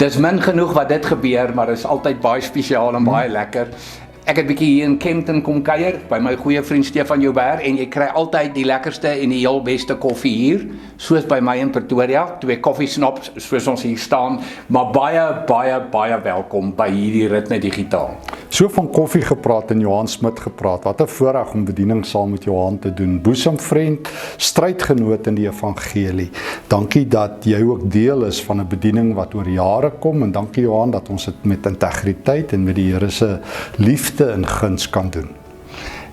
Dis min genoeg wat dit gebeur, maar is altyd baie spesiaal en baie lekker. Ek het bietjie hier in Kempton kom kuier by my goeie vriend Stefan Joubert en jy kry altyd die lekkerste en die heel beste koffie hier, soos by my in Pretoria, 2 koffiesnops soos ons hier staan, maar baie welkom by hierdie Ritme Digitaal. So van koffie gepraat en Johan Smit gepraat, wat 'n voorreg om bediening saam met Johan te doen, boesemvriend, strydgenoot in die evangelie. Dankie dat jy ook deel is van 'n bediening wat oor jare kom en dankie Johan dat ons dit met integriteit en met die Here se liefde en guns kan doen.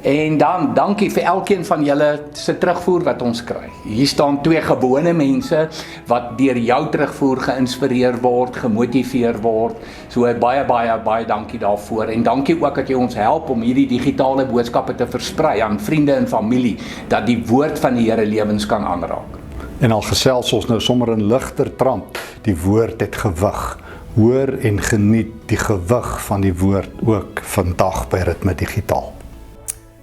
En dan, dankie vir elkeen van julle se terugvoer wat ons kry. Hier staan 2 gewone mense wat deur jou terugvoer geïnspireer word, gemotiveer word. So baie dankie daarvoor. En dankie ook dat jy ons help om hierdie digitale boodskappe te versprei aan vriende en familie, dat die woord van die Here lewens kan aanraak. En al gesels ons nou sommer in ligter trant, die woord het gewig. Hoor en geniet die gewig van die woord ook vandag by Ritme Digitaal.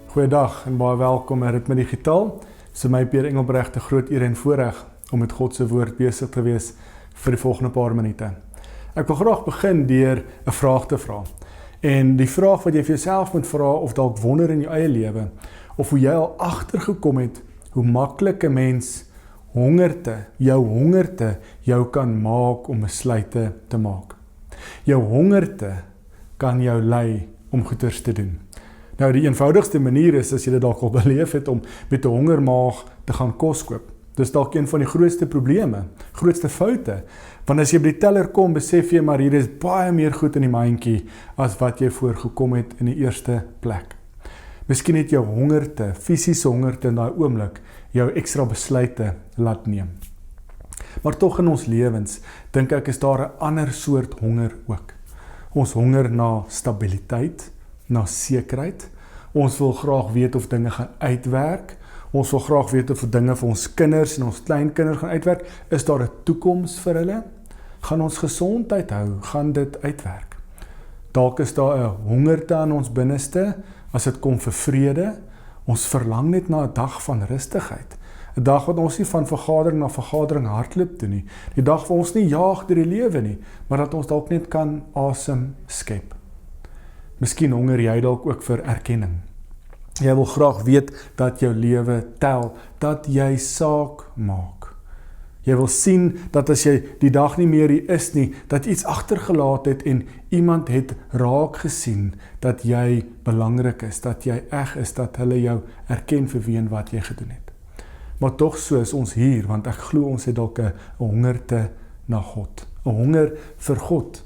Goeiedag en baie welkom by Ritme Digitaal. Dis my Pierre Engelbrecht 'n groot eer en voorreg om met God se woord besig te wees vir die volgende paar minute. Ek wil graag begin deur 'n vraag te vra. En die vraag wat jy vir jouself moet vra of dalk wonder in jou eie lewe, of hoe jy al agtergekom het hoe maklik 'n mens hongerte jou kan maak om besluite te maak. Jou hongerte kan jou lei om goeders te doen. Nou die eenvoudigste manier is as jy dit dalk al beleef het om met 'n hongermaag te gaan kos koop. Dis dalk een van die grootste probleme, grootste foute. Want as jy by die teller kom, besef jy maar hier is baie meer goed in die mandjie as wat jy voorgekom het in die eerste plek. Miskien het jou hongerte, fisiese hongerte in daai oomblik jou ekstra besluite laat neem. Maar tog in ons lewens, dink ek is daar 'n ander soort honger ook. Ons honger na stabiliteit, na sekerheid. Ons wil graag weet of dinge gaan uitwerk. Ons wil graag weet of dinge vir ons kinders en ons kleinkinders gaan uitwerk. Is daar 'n toekoms vir hulle? Gaan ons gesondheid hou? Gaan dit uitwerk? Dalk is daar 'n hongerte aan ons binneste as dit kom vir vrede. Ons verlang net na 'n dag van rustigheid. 'n Dag wat ons nie van vergadering na vergadering hardloop doen nie. Die dag waar ons nie jaag deur die lewe nie, maar dat ons dalk net kan asem skep. Miskien honger jy dalk ook vir erkenning. Jy wil graag weet dat jou lewe tel, dat jy saak maak. Jy wil sien dat as jy die dag nie meer hier is nie, dat jy iets agtergelaat het en iemand het raak gesien dat jy belangrik is, dat jy eg is, dat hulle jou erken vir wie en wat jy gedoen het. Maar tog so is ons hier, want ek glo ons het dalk 'n hongerte na God, 'n honger vir God.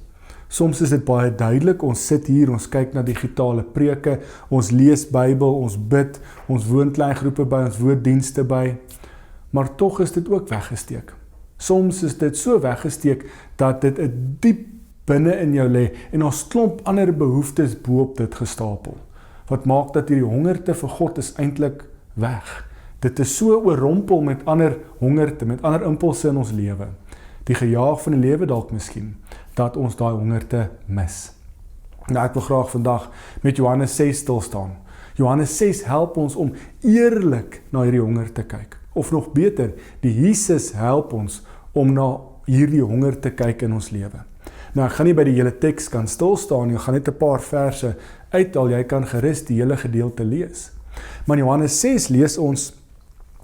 Soms is dit baie duidelik, ons sit hier, ons kyk na digitale preke, ons lees Bybel, ons bid, ons woon kleingroepe by, ons woorddienste by, maar tog is dit ook weggesteek. Soms is dit so weggesteek dat dit 'n diep binne in jou lê en ons klomp ander behoeftes bo op dit gestapel. Wat maak dat hierdie hongerte vir God is eintlik weg. Dit is so oorrompel met ander hongerte, met ander impulse in ons lewe. Die gejaag van die lewe dalk miskien, dat ons daai hongerte mis. Nou ek wil graag vandag met Johannes 6 stil staan. Johannes 6 help ons om eerlik na hierdie honger te kyk. Of nog beter, die Jesus help ons om na hierdie honger te kyk in ons lewe. Nou ek gaan nie by die hele teks kan stil staan nie, ek gaan net 'n paar verse uithaal, jy kan gerus die hele gedeelte lees. Maar in Johannes 6 lees ons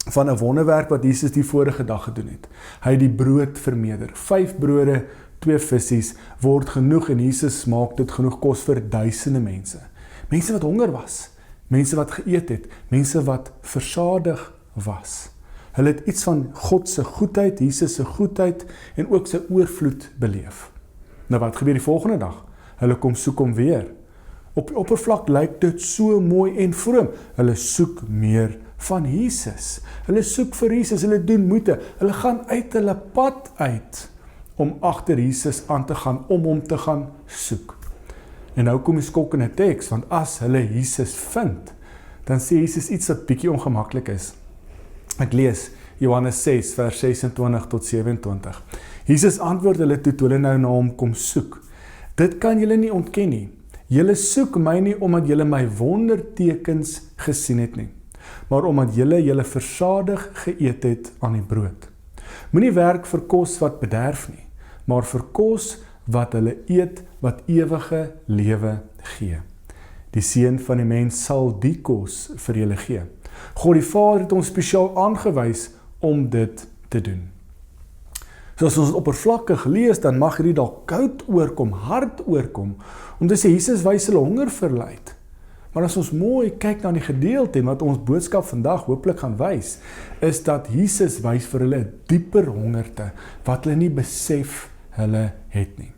van 'n wonderwerk wat Jesus die vorige dag gedoen het. Hy het die brood vermeerder. 5 brode, 2 visse word genoeg en Jesus maak dit genoeg kos vir duisende mense. Mense wat honger was, mense wat geëet het, mense wat versadig was. Hulle het iets van God se goedheid, Jesus se goedheid en ook sy oorvloed beleef. Nou wat gebeur die volgende dag? Hulle kom soek hom weer. Op die oppervlak lyk dit so mooi en vroom. Hulle soek meer van Jesus. Hulle soek vir Jesus, hulle doen moeite. Hulle gaan uit hulle pad uit om agter Jesus aan te gaan, om hom te gaan soek. En nou kom die skokkende teks, want as hulle Jesus vind, dan sê Jesus iets wat bietjie ongemaklik is. Ek lees Johannes 6 vers 26 tot 27. Jesus antwoord hulle toe hulle nou na hom kom soek. Dit kan julle nie ontken nie. Julle soek my nie omdat julle my wondertekens gesien het nie, maar omdat julle versadig geëet het aan die brood. Moenie werk vir kos wat bederf nie, maar vir kos wat hulle eet, wat ewige lewe gee. Die Seun van die mens sal die kos vir julle gee. God die Vader het ons spesiaal aangewys om dit te doen. So as ons oppervlakkig lees, dan mag hierdie dalk koud oorkom, hard oorkom, om te sê, Jesus wys hulle honger verleid. Maar as ons mooi kyk na die gedeelte en wat ons boodskap vandag hopelik gaan wys, is dat Jesus wys vir hulle 'n dieper hongerte, wat hulle nie besef hulle het nie.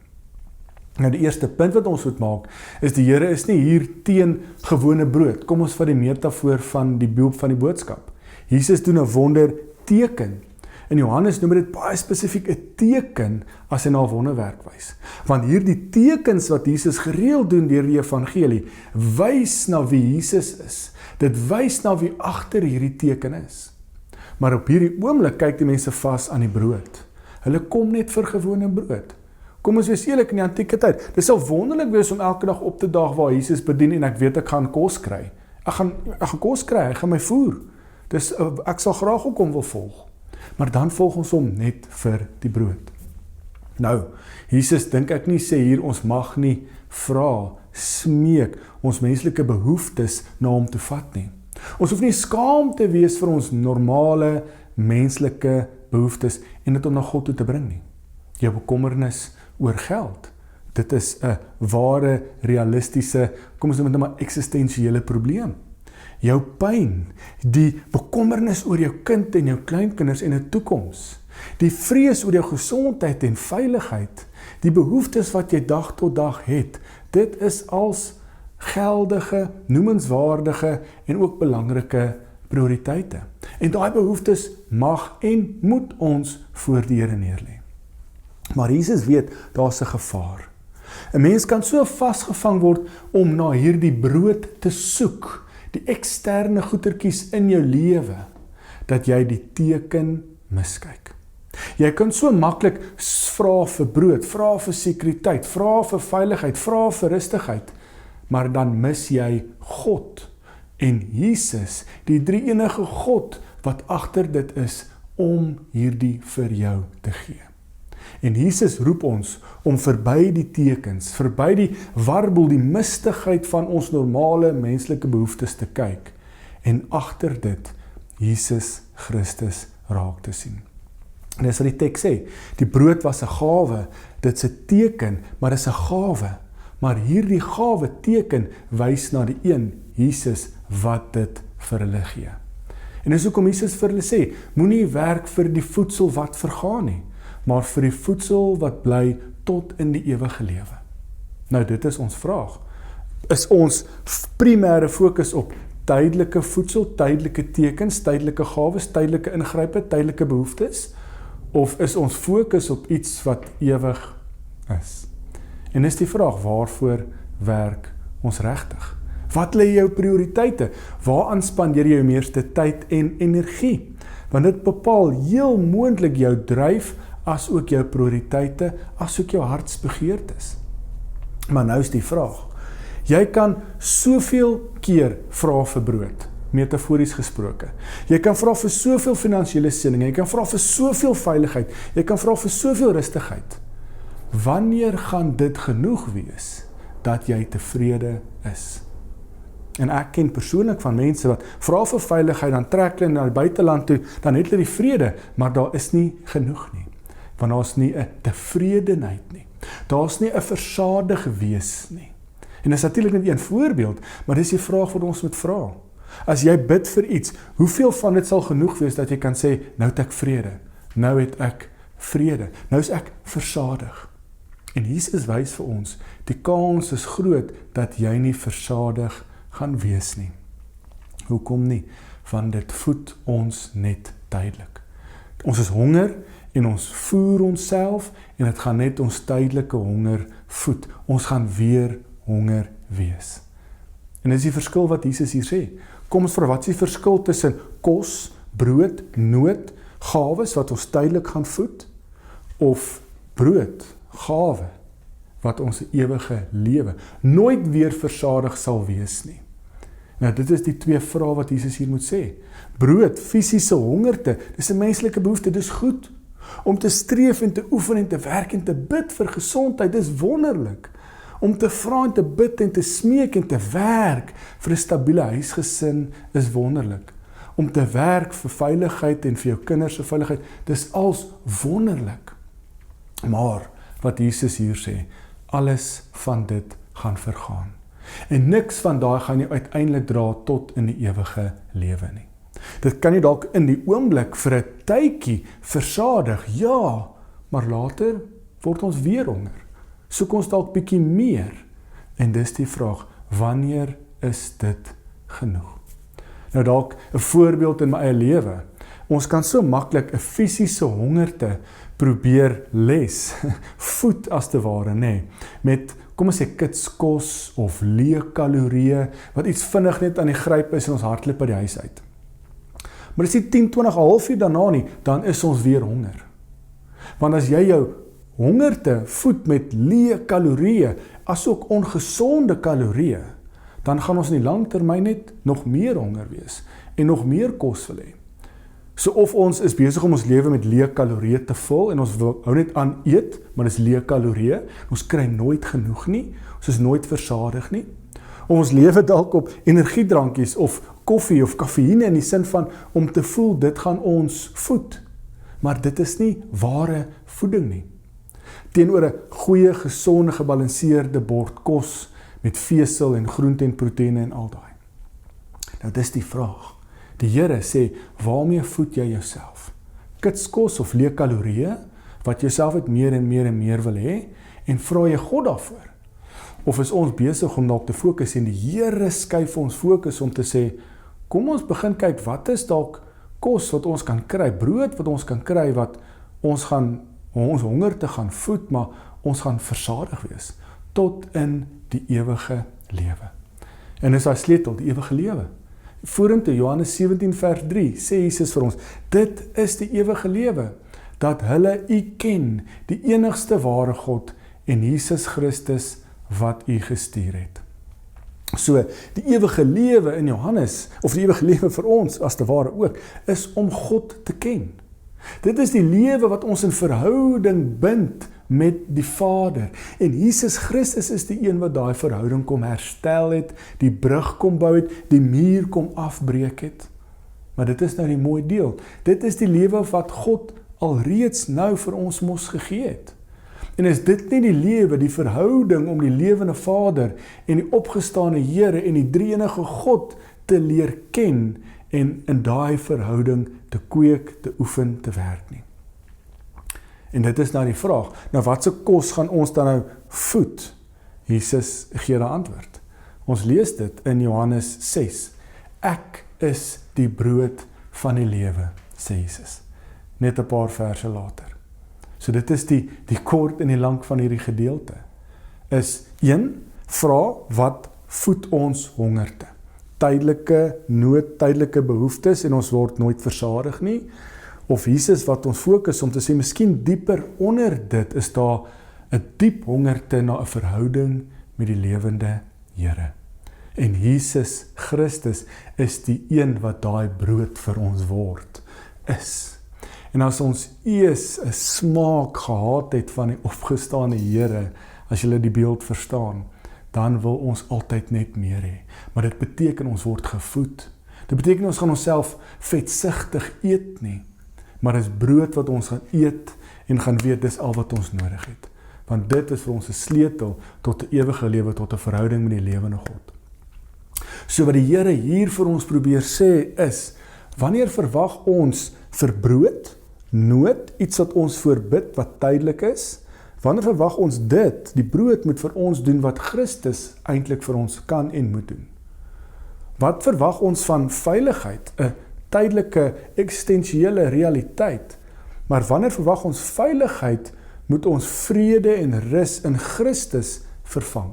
Nou die eerste punt wat ons moet maak, is die Here is nie hier teen gewone brood. Kom ons vat die metafoor van die boodskap. Jesus doen 'n wonder teken. In Johannes noem dit baie spesifiek 'n teken as hy na 'n wonderwerk wys. Want hierdie tekens wat Jesus gereeld doen deur die evangelie, wys na wie Jesus is. Dit wys na wie agter hierdie teken is. Maar op hierdie oomblik kyk die mense vas aan die brood. Hulle kom net vir gewone brood. Kom ons wees eerlik, in die antieke tyd, dit sal wonderlik wees om elke dag op te daag waar Jesus bedien en ek weet ek gaan kos kry. Ek gaan kos kry, hy gaan my voer. Dus ek sal graag ook hom wil volg. Maar dan volg ons hom net vir die brood. Nou, Jesus dink ek nie sê hier ons mag nie vra, smeek ons menslike behoeftes na hom toe vat nie. Ons hoef nie skaam te wees vir ons normale menslike behoeftes en dit om na God toe te bring nie. Jou bekommernis oor geld, dit is 'n ware, realistiese, kom ons noem dit maar eksistensiële probleem. Jou pyn, die bekommernis oor jou kind en jou kleinkinders en 'n toekoms, die vrees oor jou gesondheid en veiligheid, die behoeftes wat jy dag tot dag het, dit is als geldige, noemenswaardige en ook belangrike prioriteite. En daai behoeftes mag en moet ons voor die Here neerlê. Maar Jesus weet, daar's 'n gevaar. 'n Mens kan so vasgevang word om na hierdie brood te soek, die eksterne goedertjies in jou lewe, dat jy die teken miskyk. Jy kan so maklik vra vir brood, vra vir sekuriteit, vra vir veiligheid, vra vir rustigheid, maar dan mis jy God en Jesus, die drie-enige God wat agter dit is om hierdie vir jou te gee. En Jesus roep ons om verby die tekens, verby die warboel, die mistigheid van ons normale menslike behoeftes te kyk en agter dit Jesus Christus raak te sien. En dis wat die teks sê, die brood was 'n gawe, dit's 'n teken, maar dis 'n gawe. Maar hierdie gawe teken wys na die een, Jesus, wat dit vir hulle gee. En dis hoekom Jesus vir hulle sê, moenie werk vir die voedsel wat vergaan nie, maar vir die voedsel wat bly tot in die ewige lewe. Nou dit is ons vraag. Is ons primêre fokus op tydelike voedsel, tydelike tekens, tydelike gawes, tydelike ingrype, tydelike behoeftes? Of is ons fokus op iets wat ewig is? En is die vraag, waarvoor werk ons regtig? Wat lê jou prioriteite? Waaraan spandeer jy jou meeste tyd en energie? Want dit bepaal heel moontlik jou dryf, as ook jou prioriteite, as ook jou hartsbegeertes. Maar nou is die vraag, jy kan soveel keer vra vir brood, metafories gesproke. Jy kan vra vir soveel finansiële seëning, jy kan vra vir soveel veiligheid, jy kan vra vir soveel rustigheid. Wanneer gaan dit genoeg wees, dat jy tevrede is? En ek ken persoonlik van mense wat vra vir veiligheid, dan trek hulle na die buiteland toe, dan het hulle die vrede, maar daar is nie genoeg nie. Want daar is nie 'n tevredenheid nie. Daar is nie 'n versadig wees nie. En dit is natuurlik net een voorbeeld, maar dis die vraag wat ons moet vra. As jy bid vir iets, hoeveel van dit sal genoeg wees dat jy kan sê, nou het ek vrede, nou het ek vrede, nou is ek versadig. En Jesus wys vir ons, die kans is groot dat jy nie versadig gaan wees nie. Hoekom nie? Want dit voed ons net tydelik. Ons is honger en ons voer onsself en dit gaan net ons tydelike honger voed. Ons gaan weer honger wees. En dis die verskil wat Jesus hier sê. Kom ons vra, wat is die verskil tussen kos, brood, nood, gawes wat ons tydelik gaan voed, of brood, gawe, wat ons ewige lewe nooit weer versadig sal wees nie. Nou dit is die twee vrae wat Jesus hier moet sê. Brood, fisiese hongerte, dis 'n menslike behoefte, dis goed. Om te streef en te oefen en te werk en te bid vir gesondheid, dis wonderlik. Om te vra en te bid en te smeek en te werk vir 'n stabiele huisgesin is wonderlik. Om te werk vir veiligheid en vir jou kinders se veiligheid, dis als wonderlik. Maar wat Jesus hier sê, alles van dit gaan vergaan. En niks van daai gaan jy uiteindelik dra tot in die ewige lewe nie. Dit kan jy dalk in die oomblik vir 'n tydjie versadig, ja, maar later word ons weer honger. Soek ons dalk bietjie meer. En dis die vraag, wanneer is dit genoeg? Nou dalk 'n voorbeeld in my eie lewe. Ons kan so maklik 'n fisiese hongerte probeer les, voed as te ware, nê, met kom ons sê kitskos of leë kalorieë, wat iets vinnig net aan die gryp is en ons hardloop by die huis uit. Maar as die 10, 20, 'n halfuur daarna nie, dan is ons weer honger. Want as jy jou hongerte voed met leë kalorieë, asook ongesonde kalorieë, dan gaan ons in die langtermyn net nog meer honger wees en nog meer kos wil hê. So of ons is besig om ons lewe met leë kalorieë te vul en ons hou net aan eet, maar dis leë kalorieë, ons kry nooit genoeg nie, ons is nooit versadig nie. Of ons lewe dalk op energiedrankies of koffie of kafeïne in die sin van om te voel dit gaan ons voed. Maar dit is nie ware voeding nie. Teenoor 'n goeie, gesonde, gebalanseerde bord kos met vesel en groente en proteïene en al daai. Nou dis die vraag. Die Here sê, waarmee voed jy jouself? Kitskos of leë kalorieë, wat jouself uit meer en meer en meer wil hê, en vra jy God daarvoor? Of is ons besig om daarop te fokus en die Here skuif ons fokus om te sê, kom ons begin kyk, wat is dalk kos wat ons kan kry, brood wat ons kan kry, wat ons honger te gaan voed, maar ons gaan versadig wees, tot in die ewige lewe. En is daai sleutel, die ewige lewe. Vorentoe, Johannes 17 vers 3, sê Jesus vir ons, dit is die ewige lewe, dat hulle U ken, die enigste ware God, en Jesus Christus, wat U gestuur het. So, die ewige lewe in Johannes, of die ewige lewe vir ons, as te ware ook, is om God te ken. Dit is die lewe wat ons in verhouding bind met die Vader. En Jesus Christus is die een wat daai verhouding kom herstel het, die brug kom bou het, die muur kom afbreek het. Maar dit is nou die mooi deel. Dit is die lewe wat God alreeds nou vir ons mos gegee het. En is dit nie die lewe, die verhouding om die lewende Vader en die opgestane Here en die drie-enige God te leer ken en in daai verhouding te kweek, te oefen, te werk nie. En dit is nou die vraag, nou watse kos gaan ons dan nou voed? Jesus gee die antwoord. Ons lees dit in Johannes 6. Ek is die brood van die lewe, sê Jesus. Net 'n paar verse later. So dit is die kort en die lank van hierdie gedeelte. Is 1, vra wat voed ons hongerte? Tydelike nood, tydelike behoeftes en ons word nooit versadig nie. Of Jesus wat ons fokus om te sê, miskien dieper onder dit is daar 'n diep hongerte na 'n verhouding met die lewende Here. En Jesus Christus is die een wat daai brood vir ons word, is. En as ons eers 'n smaak gehad het van die opgestane Here, as julle die beeld verstaan, dan wil ons altyd net meer hê. Maar dit beteken ons word gevoed. Dit beteken ons gaan onsself vetsigtig eet nie. Maar dis brood wat ons gaan eet en gaan weet dis al wat ons nodig het. Want dit is vir ons 'n sleutel tot 'n ewige lewe, tot 'n verhouding met die lewende God. So wat die Here hier vir ons probeer sê is, wanneer verwag ons vir brood, nood, iets wat ons voorbid wat tydelik is? Wanneer verwag ons dit, die brood moet vir ons doen wat Christus eintlik vir ons kan en moet doen? Wat verwag ons van veiligheid, 'n tydelike eksistensiële realiteit? Maar wanneer verwag ons veiligheid, moet ons vrede en rus in Christus vervang.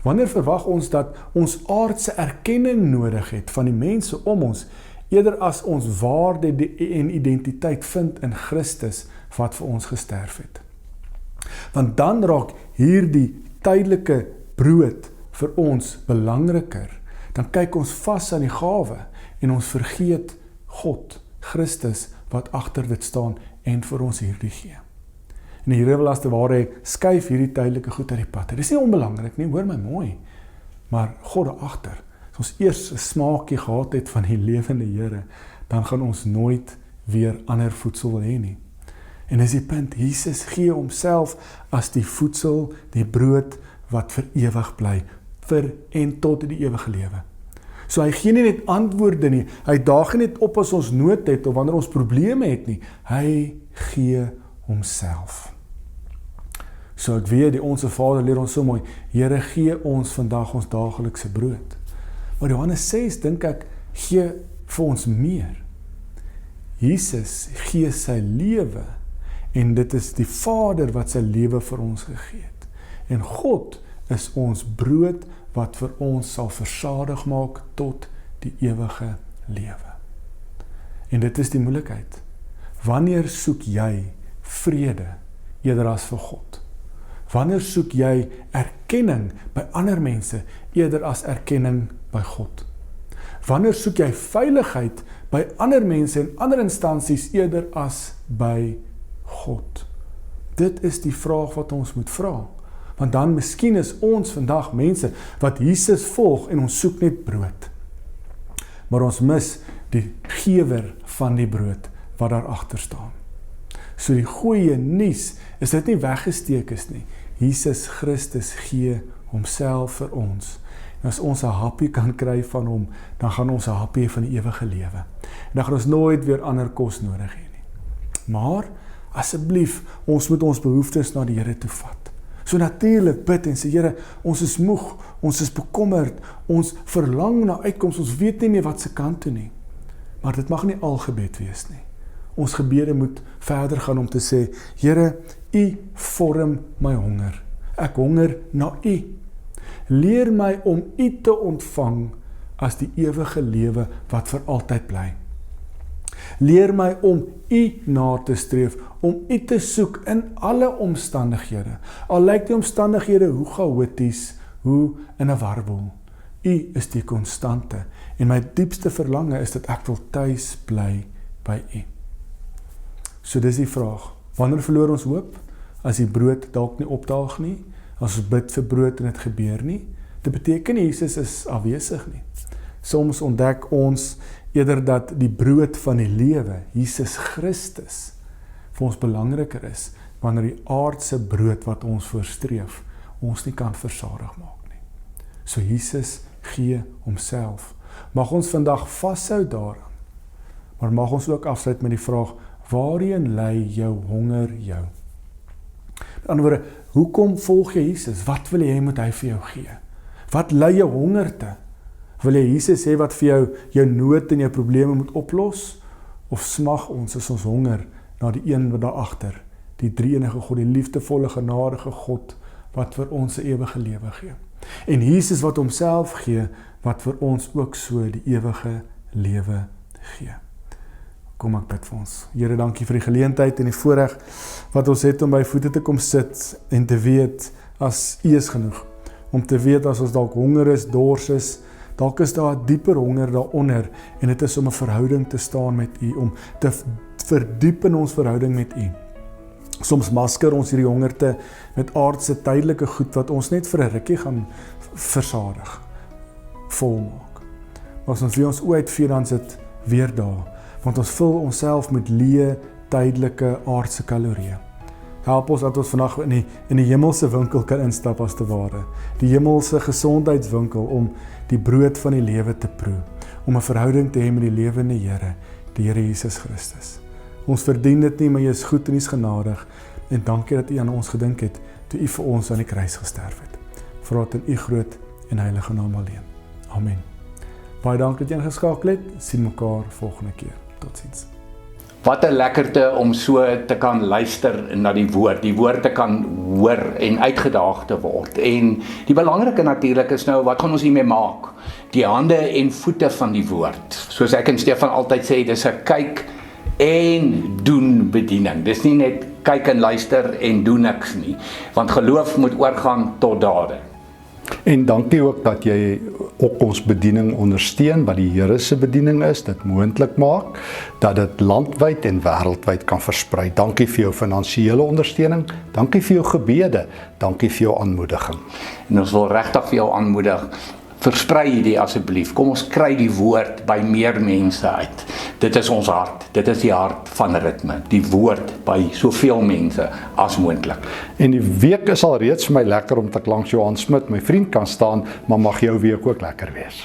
Wanneer verwag ons dat ons aardse erkenning nodig het van die mense om ons, eerder as ons waarde en identiteit vind in Christus wat vir ons gesterf het. Want dan raak hierdie tydelike brood vir ons belangriker. Dan kyk ons vas aan die gawe en ons vergeet God, Christus, wat agter dit staan en vir ons hierdie gee. En die Here wil as te ware skuif hierdie tydelike goed uit die pad. Dit is nie onbelangrik nie, hoor my mooi. Maar God daagter, as ons eers 'n smaakie gehad het van die lewende Here, dan gaan ons nooit weer ander voedsel wil hê nie. En dis die punt, Jesus gee homself as die voedsel, die brood wat vir ewig bly, vir en tot die ewige lewe. So hy gee nie net antwoorde nie, hy daag nie net op as ons nood het of wanneer ons probleme het nie, hy gee homself. So ek weet, die Onse Vader leer ons so mooi, Here gee ons vandag ons daaglikse brood. Maar Johannes 6, dink ek, gee vir ons meer. Jesus gee sy lewe, en dit is die Vader wat sy lewe vir ons gegee het. En God is ons brood wat vir ons sal versadig maak tot die ewige lewe. En dit is die moeilikheid. Wanneer soek jy vrede eerder as vir God? Wanneer soek jy erkenning by ander mense eerder as erkenning by God? Wanneer soek jy veiligheid by ander mense en ander instansies eerder as by God? Dit is die vraag wat ons moet vra. Want dan miskien is ons vandag mense wat Jesus volg en ons soek net brood. Maar ons mis die gewer van die brood wat daar agter staan. So die goeie nuus is dit nie weggesteek is nie. Jesus Christus gee homself vir ons. En as ons 'n happie kan kry van hom, dan gaan ons 'n happie van die ewige lewe. En dan gaan ons nooit weer ander kos nodig hê nie. Maar asseblief, ons moet ons behoeftes na die Here toe vat. So natuurlik bid en sê, Here, ons is moeg, ons is bekommerd, ons verlang na uitkoms, ons weet nie meer wat se kant toe nie. Maar dit mag nie al gebed wees nie. Ons gebede moet verder gaan om te sê, Here, U vorm my honger. Ek honger na U. Leer my om U te ontvang as die ewige lewe wat vir altyd bly. Leer my om U na te streef, om U te soek in alle omstandighede. Al lyk die omstandighede hoe chaoties, hoe in 'n warboel. U is die konstante en my diepste verlange is dat ek wil tuis bly by U. So dis die vraag, wanneer verloor ons hoop? As die brood dalk nie opdaag nie, as ons bid vir brood en dit gebeur nie, dit beteken nie Jesus is afwesig nie. Soms ontdek ons eerder dat die brood van die lewe, Jesus Christus, vir ons belangriker is, wanneer die aardse brood wat ons voorstreef, ons nie kan versadig maak nie. So Jesus gee homself. Mag ons vandag vashou daaraan, maar mag ons ook afsluit met die vraag, waarheen lei jou honger jou? Met ander woorde, hoekom volg jy Jesus? Wat wil jy moet hy vir jou gee? Wat lei jou hongerte? Wil jy Jesus hê wat vir jou nood en jou probleme moet oplos? Of smag ons as ons honger na die een wat daar agter, die drie-enige God, die liefdevolle, genadige God, wat vir ons 'n ewige lewe gee. En Jesus wat homself gee, wat vir ons ook so die ewige lewe gee. Kom ek bid vir ons. Here, dankie vir die geleentheid en die voorreg wat ons het om by voete te kom sit en te weet as U is genoeg. Om te weet as ons dalk honger is, dors is, dalk is daar 'n dieper honger daaronder en dit is om 'n verhouding te staan met U, om te verdiep in ons verhouding met U. Soms masker ons hierdie hongerte met aardse tydelike goed wat ons net vir 'n rukkie gaan versadig, volmaak. Maar as ons weer ons oë uitvee, dan is dit weer daar, want ons vul onsself met leë, tydelike, aardse kalorieë. Help ons dat ons vandag in die hemelse winkel kan instap as te ware, die hemelse gesondheidswinkel om die brood van die lewe te proe, om 'n verhouding te hê met die lewende Here, die Here Jesus Christus. Ons verdien dit nie, maar U is goed en U is genadig, en dankie dat U aan ons gedink het, toe U vir ons aan die kruis gesterf het. Vra dit in U groot en heilige naam alleen. Amen. Baie dankie dat jy ingeskakel het, sien mekaar volgende keer. Totsiens. Wat 'n lekkerte om so te kan luister na die woord te kan hoor en uitgedaag te word. En die belangrike natuurlik is nou, wat gaan ons hiermee maak? Die hande en voete van die woord. Soos ek en Stefan altyd sê, dis 'n kyk en doen bediening. Dis nie net kyk en luister en doen niks nie, want geloof moet oorgaan tot dade. En dankie ook dat jy ook ons bediening ondersteun, wat die Here se bediening is, dit moontlik maak, dat dit landwyd en wêreldwyd kan versprei. Dankie vir jou finansiële ondersteuning, dankie vir jou gebede, dankie vir jou aanmoediging. En ons wil regtig vir jou aanmoedig, versprei hierdie asseblief. Kom ons kry die woord by meer mense uit. Dit is ons hart. Dit is die hart van Ritme. Die woord by soveel mense as moontlik. En die week is al reeds vir my lekker om te langs Johan Smit, my vriend, kan staan, maar mag jou week ook lekker wees.